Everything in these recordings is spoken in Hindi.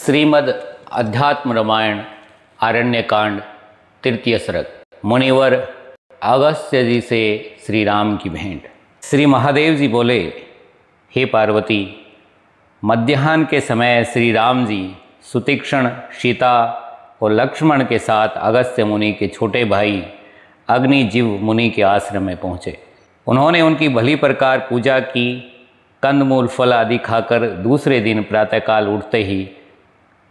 श्रीमद् अध्यात्म रामायण आरण्यकांड तृतीय सर्ग। मुनिवर अगस्त्य जी से श्री राम की भेंट। श्री महादेव जी बोले, हे पार्वती, मध्याह्न के समय श्री राम जी सुतीक्ष्ण, सीता और लक्ष्मण के साथ अगस्त्य मुनि के छोटे भाई अग्निजीव मुनि के आश्रम में पहुँचे। उन्होंने उनकी भली प्रकार पूजा की। कंदमूल फल आदि खाकर दूसरे दिन प्रातःकाल उठते ही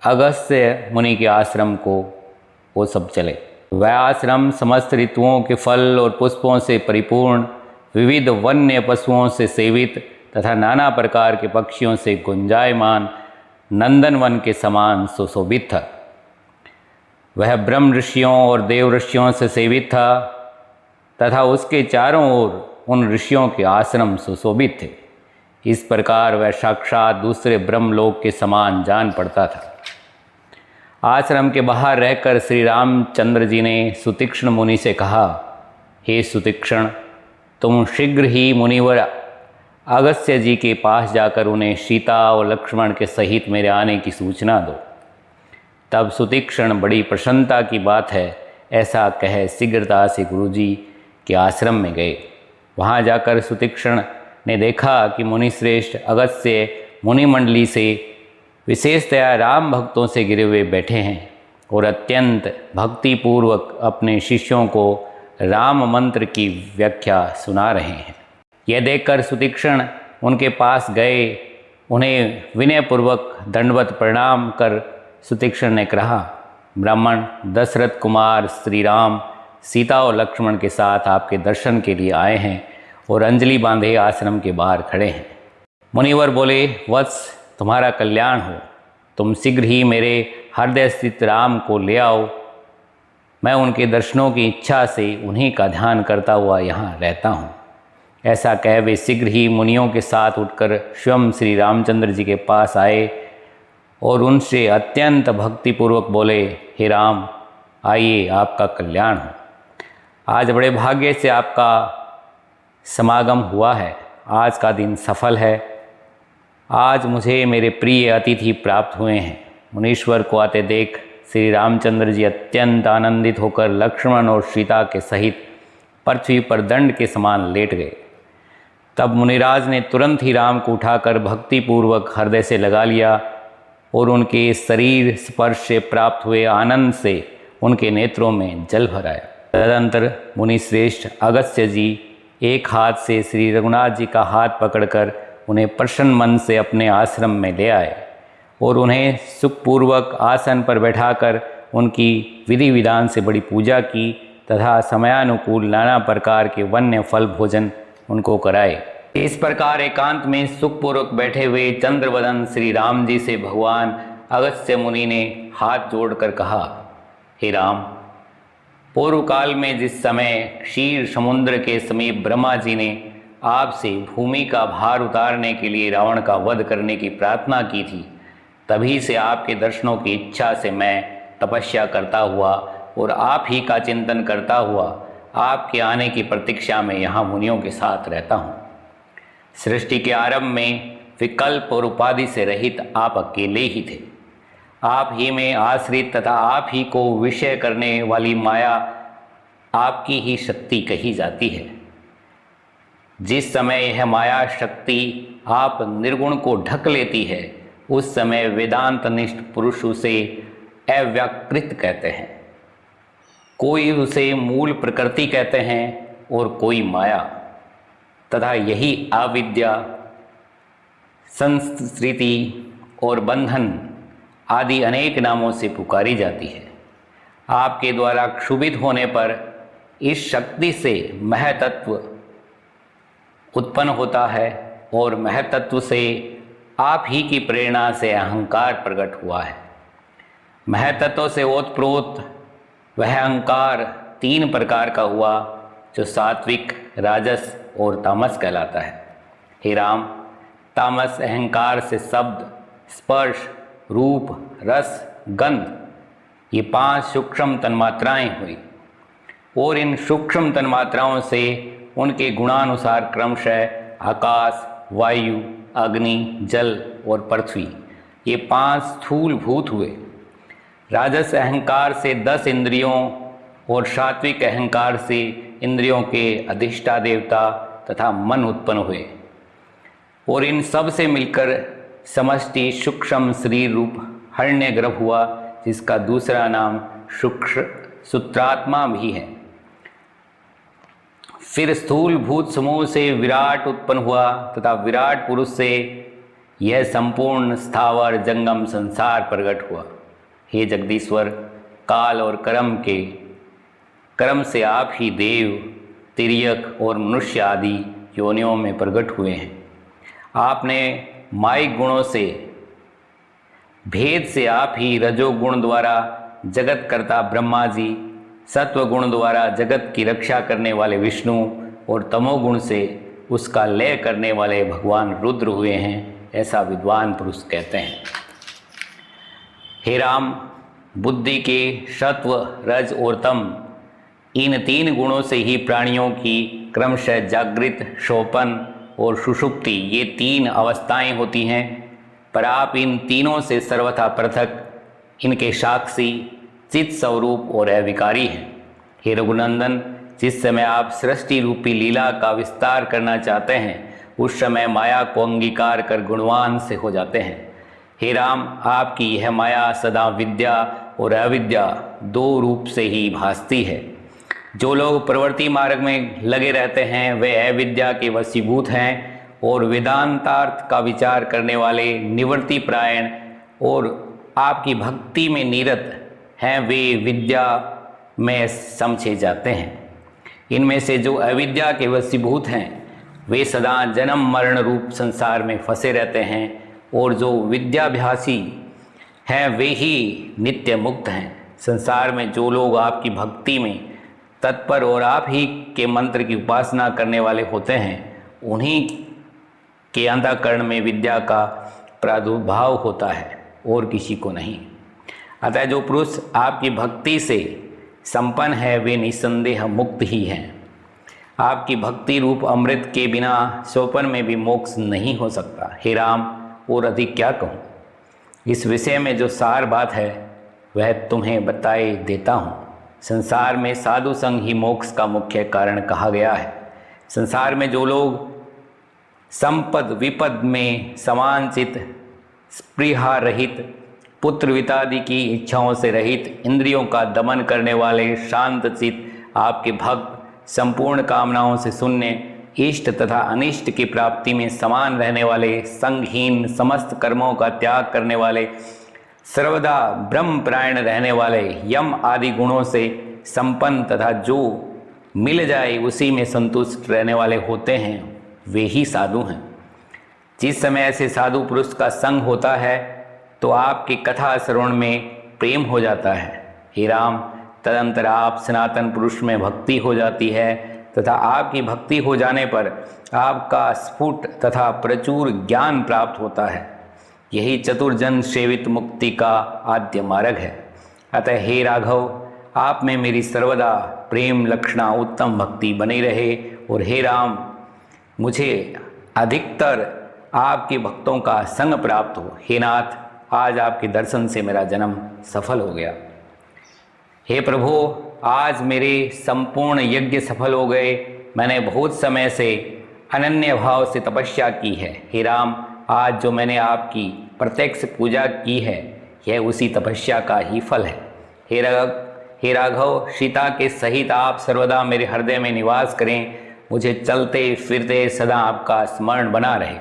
अगस्त्य मुनि के आश्रम को वो सब चले। वह आश्रम समस्त ऋतुओं के फल और पुष्पों से परिपूर्ण, विविध वन्य पशुओं से सेवित तथा नाना प्रकार के पक्षियों से गुंजायमान नंदनवन के समान सुशोभित था। वह ब्रह्म ऋषियों और देव ऋषियों से सेवित था तथा उसके चारों ओर उन ऋषियों के आश्रम सुशोभित थे। इस प्रकार वह साक्षात दूसरे ब्रह्मलोक के समान जान पड़ता था। आश्रम के बाहर रहकर श्री रामचंद्र जी ने सुतीक्ष्ण मुनि से कहा, हे सुतीक्ष्ण, तुम शीघ्र ही मुनिवर अगस्त्य जी के पास जाकर उन्हें सीता और लक्ष्मण के सहित मेरे आने की सूचना दो। तब सुतीक्ष्ण, बड़ी प्रसन्नता की बात है, ऐसा कह शीघ्रता से गुरुजी के आश्रम में गए। वहाँ जाकर सुतीक्ष्ण ने देखा कि मुनिश्रेष्ठ अगस्त्य मुनिमंडली से विशेषतया राम भक्तों से घिरे हुए बैठे हैं और अत्यंत भक्तिपूर्वक अपने शिष्यों को राम मंत्र की व्याख्या सुना रहे हैं। यह देखकर सुतीक्ष्ण उनके पास गए। उन्हें विनयपूर्वक दंडवत प्रणाम कर सुतीक्ष्ण ने कहा, ब्राह्मण दशरथ कुमार श्री राम सीता और लक्ष्मण के साथ आपके दर्शन के लिए आए हैं और अंजलि बांधे आश्रम के बाहर खड़े हैं। मुनिवर बोले, वत्स, तुम्हारा कल्याण हो। तुम शीघ्र ही मेरे हृदय स्थित राम को ले आओ। मैं उनके दर्शनों की इच्छा से उन्हीं का ध्यान करता हुआ यहाँ रहता हूँ। ऐसा कह वे शीघ्र ही मुनियों के साथ उठकर स्वयं श्री रामचंद्र जी के पास आए और उनसे अत्यंत भक्तिपूर्वक बोले, हे राम, आइए, आपका कल्याण हो। आज बड़े भाग्य से आपका समागम हुआ है। आज का दिन सफल है। आज मुझे मेरे प्रिय अतिथि प्राप्त हुए हैं। मुनीश्वर को आते देख श्री रामचंद्र जी अत्यंत आनंदित होकर लक्ष्मण और सीता के सहित पृथ्वी पर दंड के समान लेट गए। तब मुनिराज ने तुरंत ही राम को उठाकर भक्तिपूर्वक हृदय से लगा लिया और उनके शरीर स्पर्श से प्राप्त हुए आनंद से उनके नेत्रों में जल भराया। तदनंतर मुनिश्रेष्ठ अगस्त्य जी एक हाथ से श्री रघुनाथ जी का हाथ पकड़कर उन्हें प्रसन्न मन से अपने आश्रम में ले आए और उन्हें सुखपूर्वक आसन पर बैठाकर उनकी विधि विधान से बड़ी पूजा की तथा समयानुकूल नाना प्रकार के वन्य फल भोजन उनको कराए। इस प्रकार एकांत में सुखपूर्वक बैठे हुए चंद्रवदन श्री राम जी से भगवान अगस्त्य मुनि ने हाथ जोड़कर कहा, हे राम, पूर्व काल में जिस समय क्षीर समुद्र के समीप ब्रह्मा जी ने आपसे भूमि का भार उतारने के लिए रावण का वध करने की प्रार्थना की थी, तभी से आपके दर्शनों की इच्छा से मैं तपस्या करता हुआ और आप ही का चिंतन करता हुआ आपके आने की प्रतीक्षा में यहाँ मुनियों के साथ रहता हूँ। सृष्टि के आरंभ में विकल्प और उपाधि से रहित आप अकेले ही थे। आप ही में आश्रित तथा आप ही को विषय करने वाली माया आपकी ही शक्ति कही जाती है। जिस समय यह माया शक्ति आप निर्गुण को ढक लेती है, उस समय वेदांत निष्ठ पुरुष उसे अव्याकृत कहते हैं। कोई उसे मूल प्रकृति कहते हैं और कोई माया, तथा यही अविद्या, संस्कृति और बंधन आदि अनेक नामों से पुकारी जाती है। आपके द्वारा क्षुभित होने पर इस शक्ति से महतत्व उत्पन्न होता है और महतत्व से आप ही की प्रेरणा से अहंकार प्रकट हुआ है। महतत्व से ओतप्रोत वह अहंकार तीन प्रकार का हुआ, जो सात्विक, राजस और तामस कहलाता है। हे राम, तामस अहंकार से शब्द, स्पर्श, रूप, रस, गंध, ये 5 सूक्ष्म तन्मात्राएं हुई और इन सूक्ष्म तन्मात्राओं से उनके गुणानुसार क्रमशः आकाश, वायु, अग्नि, जल और पृथ्वी ये 5 स्थूल भूत हुए। राजस अहंकार से 10 इंद्रियों और सात्विक अहंकार से इंद्रियों के अधिष्ठा देवता तथा मन उत्पन्न हुए, और इन सब से मिलकर समष्टि सूक्ष्म शरीर रूप हिरण्यगर्भ हुआ, जिसका दूसरा नाम सूत्रात्मा भी है। फिर स्थूल भूत समूह से विराट उत्पन्न हुआ तथा विराट पुरुष से यह संपूर्ण स्थावर जंगम संसार प्रकट हुआ। हे जगदीश्वर, काल और कर्म से आप ही देव, तिर्यक और मनुष्य आदि योनियों में प्रकट हुए हैं। आपने मायिक गुणों से भेद से आप ही रजोगुण द्वारा जगत कर्ता ब्रह्मा जी, सत्व गुण द्वारा जगत की रक्षा करने वाले विष्णु और तमोगुण से उसका लय करने वाले भगवान रुद्र हुए हैं, ऐसा विद्वान पुरुष कहते हैं। हे राम, बुद्धि के सत्व, रज और तम, इन 3 गुणों से ही प्राणियों की क्रमशः जागृत, शोपन और सुषुप्ति, ये 3 अवस्थाएं होती हैं, पर आप इन तीनों से सर्वथा पृथक, इनके साक्षी, चित स्वरूप और अविकारी हैं। हे रघुनंदन, जिस समय आप सृष्टि रूपी लीला का विस्तार करना चाहते हैं, उस समय माया को अंगीकार कर गुणवान से हो जाते हैं। हे राम, आपकी यह माया सदा विद्या और अविद्या 2 रूप से ही भासती है। जो लोग प्रवृत्ति मार्ग में लगे रहते हैं वे अविद्या के वशीभूत हैं, और वेदांतार्थ का विचार करने वाले निवृत्ति प्रायण और आपकी भक्ति में निरत हैं, वे विद्या में समझे जाते हैं। इनमें से जो अविद्या के वशीभूत हैं वे सदा जन्म मरण रूप संसार में फंसे रहते हैं, और जो विद्याभ्यासी हैं वे ही नित्य मुक्त हैं। संसार में जो लोग आपकी भक्ति में तत्पर और आप ही के मंत्र की उपासना करने वाले होते हैं, उन्हीं के अंतःकरण में विद्या का प्रादुर्भाव होता है और किसी को नहीं। अतः जो पुरुष आपकी भक्ति से संपन्न है वे निस्संदेह मुक्त ही हैं। आपकी भक्ति रूप अमृत के बिना सोपन में भी मोक्ष नहीं हो सकता। हे राम, और अधिक क्या कहूँ, इस विषय में जो सार बात है वह तुम्हें बताए देता हूँ। संसार में साधु संग ही मोक्ष का मुख्य कारण कहा गया है। संसार में जो लोग संपद विपद में समानचित, स्पृहा रहित, पुत्र वितादि की इच्छाओं से रहित, इंद्रियों का दमन करने वाले, शांत चित, आपके भक्त, संपूर्ण कामनाओं से शून्य, इष्ट तथा अनिष्ट की प्राप्ति में समान रहने वाले, संगहीन, समस्त कर्मों का त्याग करने वाले, सर्वदा ब्रह्मपरायण रहने वाले, यम आदि गुणों से संपन्न तथा जो मिल जाए उसी में संतुष्ट रहने वाले होते हैं, वे ही साधु हैं। जिस समय ऐसे साधु पुरुष का संग होता है तो आपकी कथा श्रवण में प्रेम हो जाता है। हे राम, तदंतर आप सनातन पुरुष में भक्ति हो जाती है तथा आपकी भक्ति हो जाने पर आपका स्फुट तथा प्रचुर ज्ञान प्राप्त होता है। यही चतुर्जन सेवित मुक्ति का आद्य मार्ग है। अतः हे राघव, आप में मेरी सर्वदा प्रेम लक्षणा उत्तम भक्ति बनी रहे, और हे राम, मुझे अधिकतर आपके भक्तों का संग प्राप्त हो। हे नाथ, आज आपके दर्शन से मेरा जन्म सफल हो गया। हे प्रभु, आज मेरे संपूर्ण यज्ञ सफल हो गए। मैंने बहुत समय से अनन्य भाव से तपस्या की है। हे राम, आज जो मैंने आपकी प्रत्यक्ष पूजा की है यह उसी तपस्या का ही फल है। हे राघव, सीता के सहित आप सर्वदा मेरे हृदय में निवास करें। मुझे चलते फिरते सदा आपका स्मरण बना रहे।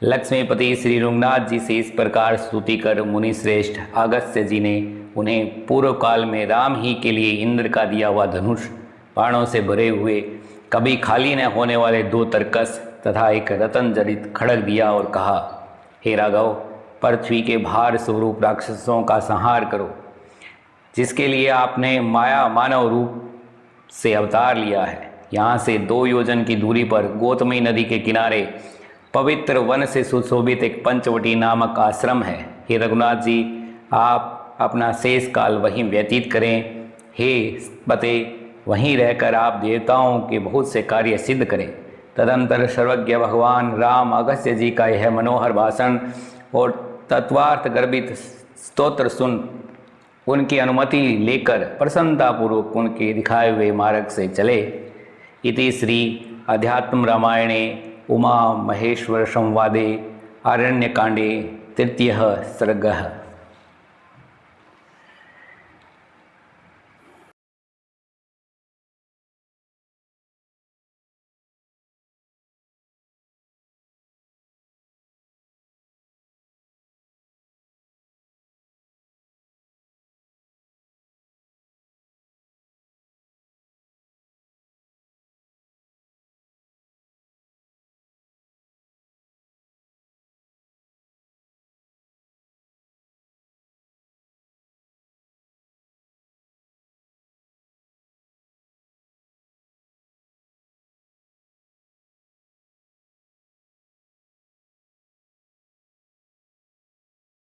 लक्ष्मीपति श्री रघुनाथ जी से इस प्रकार स्तुति कर मुनि श्रेष्ठ अगस्त्य जी ने उन्हें पूर्व काल में राम ही के लिए इंद्र का दिया हुआ धनुष, बाणों से भरे हुए, कभी खाली न होने वाले 2 तरकस तथा एक रतन जड़ित खड़ग दिया और कहा, हे राघव, पृथ्वी के भार स्वरूप राक्षसों का संहार करो, जिसके लिए आपने माया मानव रूप से अवतार लिया है। यहाँ से 2 योजन की दूरी पर गौतमी नदी के किनारे पवित्र वन से सुशोभित एक पंचवटी नामक आश्रम है। हे रघुनाथ जी, आप अपना शेष काल वहीं व्यतीत करें। हे पते, वहीं रहकर आप देवताओं के बहुत से कार्य सिद्ध करें। तदंतर सर्वज्ञ भगवान राम अगस्त्य जी का यह मनोहर भाषण और तत्वार्थ गर्भित स्तोत्र सुन उनकी अनुमति लेकर प्रसन्नतापूर्वक उनके दिखाए हुए मार्ग से चले। इति श्री अध्यात्म रामायणे उमा महेश्वर संवादे आरण्यकांडे तृतीयः सर्गः।